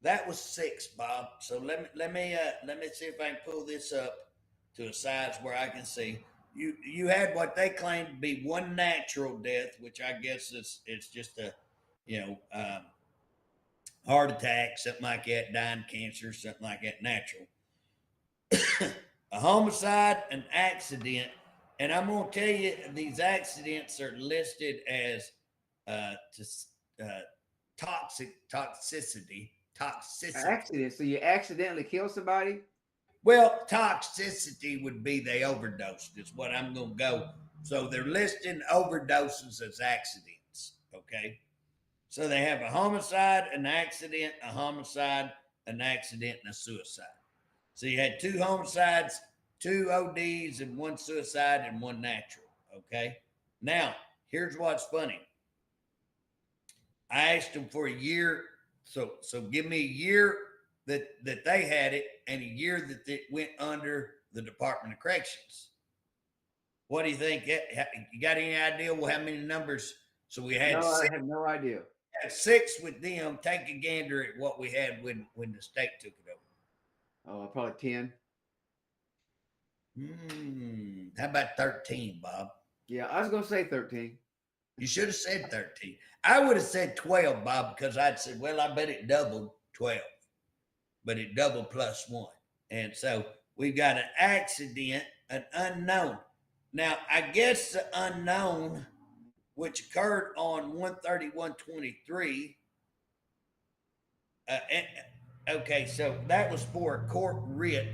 That was 6, Bob. So let me see if I can pull this up to a size where I can see. You had what they claim to be one natural death, which I guess it's just a heart attack, something like that, dying cancer, something like that, natural. A homicide, an accident, and I'm gonna tell you these accidents are listed as toxicity. Accident. So you accidentally kill somebody? Well, toxicity would be they overdosed, is what I'm going to go. So they're listing overdoses as accidents, okay? So they have a homicide, an accident, a homicide, an accident, and a suicide. So you had 2 homicides, 2 ODs, and 1 suicide, and 1 natural, okay? Now, here's what's funny. I asked them for a year. So give me a year that they had it and a year that it went under the Department of Corrections. What do you think? You got any idea how many numbers? So we had I have no idea. 6 with them. Take a gander at what we had when the state took it over. Oh, probably 10. How about 13, Bob? Yeah, I was going to say 13. You should have said 13. I would have said 12, Bob, because I'd said, well, I bet it doubled 12, but it doubled plus 1. And so we've got an accident, an unknown. Now, I guess the unknown, which occurred on 1/31/23. Okay, so that was for a court writ.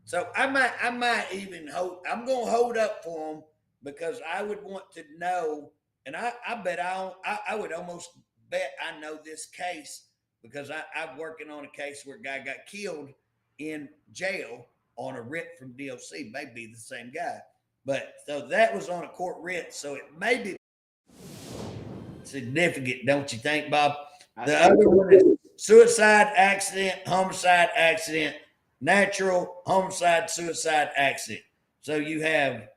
So I might even I'm going to hold up for them because I would want to know. And I bet I would almost bet I know this case because I'm working on a case where a guy got killed in jail on a writ from DOC. May be the same guy. But so that was on a court writ. So it may be significant, don't you think, Bob? The other one is suicide, accident, homicide, accident, natural, homicide, suicide, accident. So you have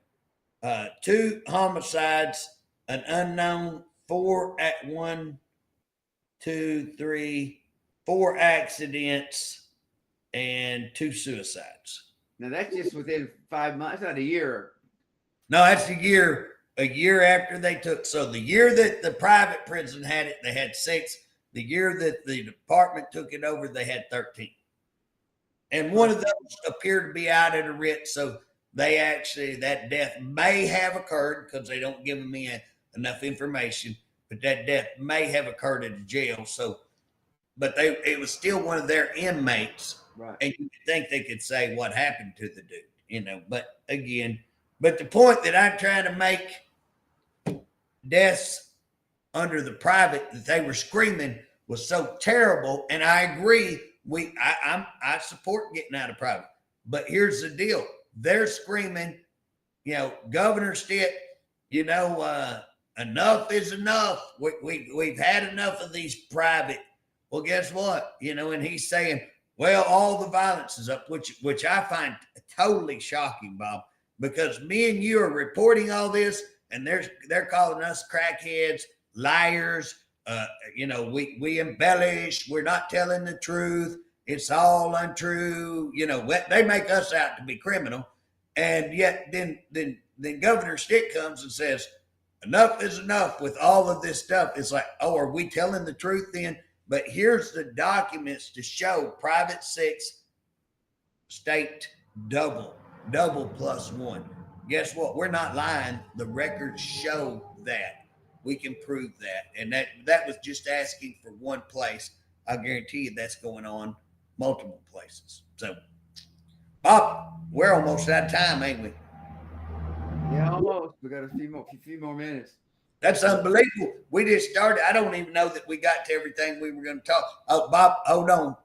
2 homicides, an unknown, 4 at 1, 2, 3, 4 accidents, and 2 suicides. Now that's just within 5 months, not a year. No, that's a year after they took. So the year that the private prison had it, they had 6. The year that the department took it over, they had 13. And one of those appeared to be out at a writ. So they actually, that death may have occurred because they don't give me enough information, but that death may have occurred at a jail. So, but it was still one of their inmates. Right. And you would think they could say what happened to the dude, but again, but the point that I'm trying to make, deaths under the private that they were screaming was so terrible. And I agree. I support getting out of private, but here's the deal: they're screaming, Governor Stitt, enough is enough. We've had enough of these private. Well, guess what? And he's saying, well, all the violence is up, which I find totally shocking, Bob, because me and you are reporting all this, and they're calling us crackheads, liars. We embellish. We're not telling the truth. It's all untrue. They make us out to be criminal, and yet then Governor Stitt comes and says, enough is enough with all of this stuff. It's like, oh, are we telling the truth then? But here's the documents to show private 6, state double +1. Guess what? We're not lying. The records show that. We can prove that. And that was just asking for one place. I guarantee you that's going on multiple places. So, Bob, we're almost out of time, ain't we? Yeah, almost. We got a few more minutes. That's unbelievable. We just started. I don't even know that we got to everything we were going to talk. Oh, Bob, hold on.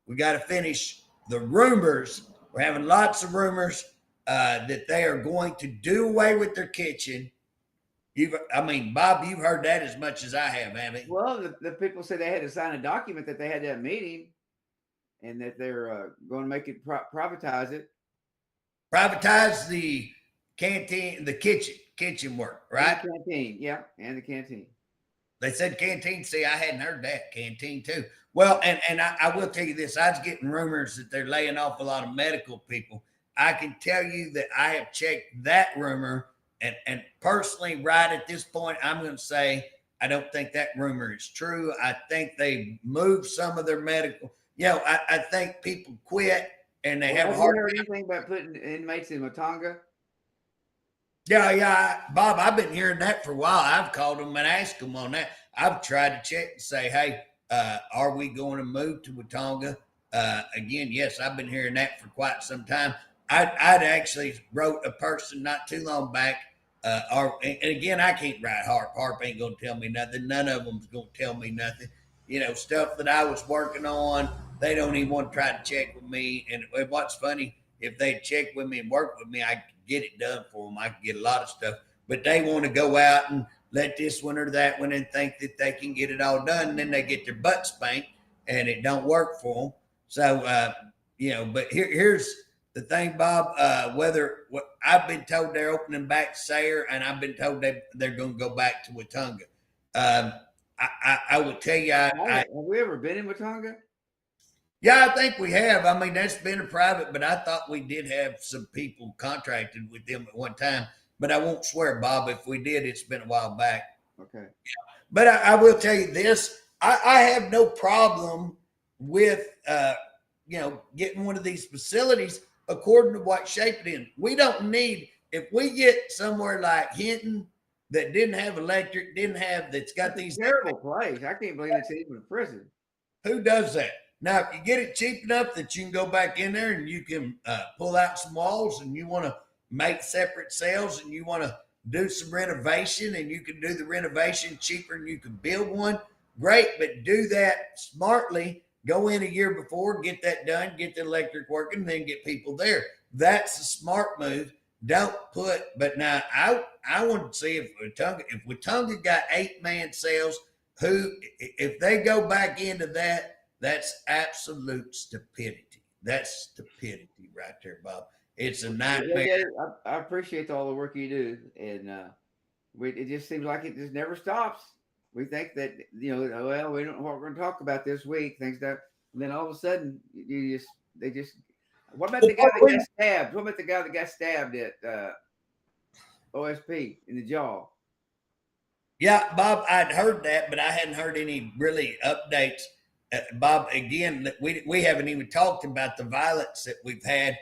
We got to finish the rumors. We're having lots of rumors that they are going to do away with their kitchen. Bob, you've heard that as much as I have, haven't you? Well, the people said they had to sign a document that they had that meeting, and that they're going to make it privatize it. Privatize the canteen, the kitchen work, right? And the canteen, yeah, and the canteen. They said canteen. See, I hadn't heard that. Canteen too. Well, and I will tell you this. I was getting rumors that they're laying off a lot of medical people. I can tell you that I have checked that rumor, and personally, right at this point, I'm going to say I don't think that rumor is true. I think they moved some of their medical. I think people quit and they have a hard time. Have you heard anything about putting inmates in Watonga? Yeah, Bob, I've been hearing that for a while. I've called them and asked them on that. I've tried to check and say, hey, are we going to move to Watonga? Again, yes, I've been hearing that for quite some time. I'd actually wrote a person not too long back, and again, I can't write Harpe. Harpe ain't going to tell me nothing. None of them's going to tell me nothing. Stuff that I was working on, they don't even want to try to check with me. And what's funny, if they check with me and work with me, I get it done for them. I can get a lot of stuff, but they want to go out and let this one or that one and think that they can get it all done. And then they get their butt spanked and it don't work for them. So, but here's the thing, Bob, I've been told they're opening back Sayre, and I've been told they're going to go back to Watonga. I will tell you, have we ever been in Watonga? Yeah, I think we have. That's been a private, but I thought we did have some people contracted with them at one time. But I won't swear, Bob. If we did, it's been a while back. Okay. But I will tell you this. I have no problem with, getting one of these facilities according to what shape it in. We don't need, if we get somewhere like Hinton that didn't have electric, that's got these. Terrible place. I can't believe it's even a prison. Who does that? Now, if you get it cheap enough that you can go back in there and you can pull out some walls and you want to make separate cells and you want to do some renovation and you can do the renovation cheaper and you can build one, great, but do that smartly. Go in a year before, get that done, get the electric working, then get people there. That's a smart move. Don't put, but now I want to see if Watonga got 8-man cells, if they go back into that, that's absolute stupidity. That's stupidity right there, Bob. It's a nightmare. I appreciate all the work you do, and it just seems like it just never stops. We think that we don't know what we're going to talk about this week. Things that, and then all of a sudden they just. What about the guy that got stabbed? What about the guy that got stabbed at OSP in the jaw? Yeah, Bob, I'd heard that, but I hadn't heard any really updates. Bob, again, we haven't even talked about the violence that we've had.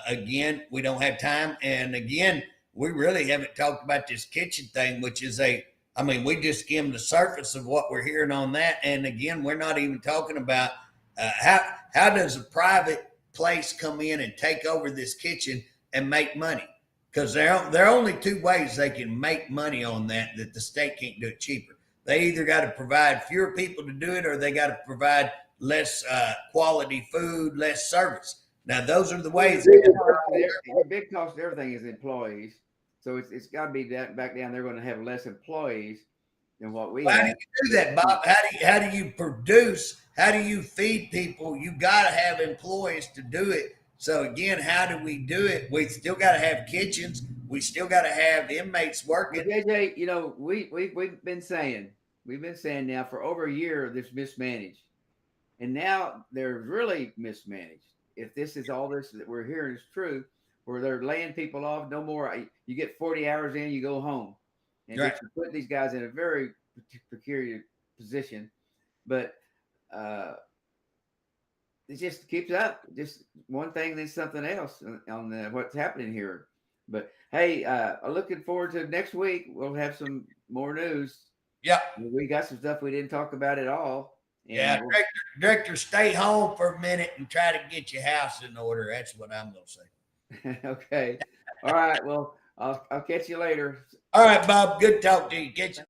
Again, we don't have time. And again, we really haven't talked about this kitchen thing, which is we just skimmed the surface of what we're hearing on that. And again, we're not even talking about how does a private place come in and take over this kitchen and make money? Because there are only two ways they can make money on that the state can't do it cheaper. They either got to provide fewer people to do it, or they got to provide less quality food, less service. Now, those are the ways. The big cost of everything is employees. So it's got to be that back down. They're going to have less employees than what we How do have. you do that, Bob? How do you produce? How do you feed people? You got to have employees to do it. So again, how do we do it? We still got to have kitchens. We still got to have inmates working. But JJ, you know, we've been saying now for over a year this mismanaged, and now they're really mismanaged. If this is all this that we're hearing is true, where they're laying people off, no more. You get 40 hours in, you go home, and Right. you put these guys in a very precarious position. But it just keeps up. Just one thing, then something else on what's happening here. But hey, I'm looking forward to next week. We'll have some more news. Yeah. We got some stuff we didn't talk about at all. And Yeah, director, stay home for a minute and try to get your house in order. That's what I'm gonna say. Okay. All right. Well, I'll catch you later. All right, Bob. Good talk to you. Catch you.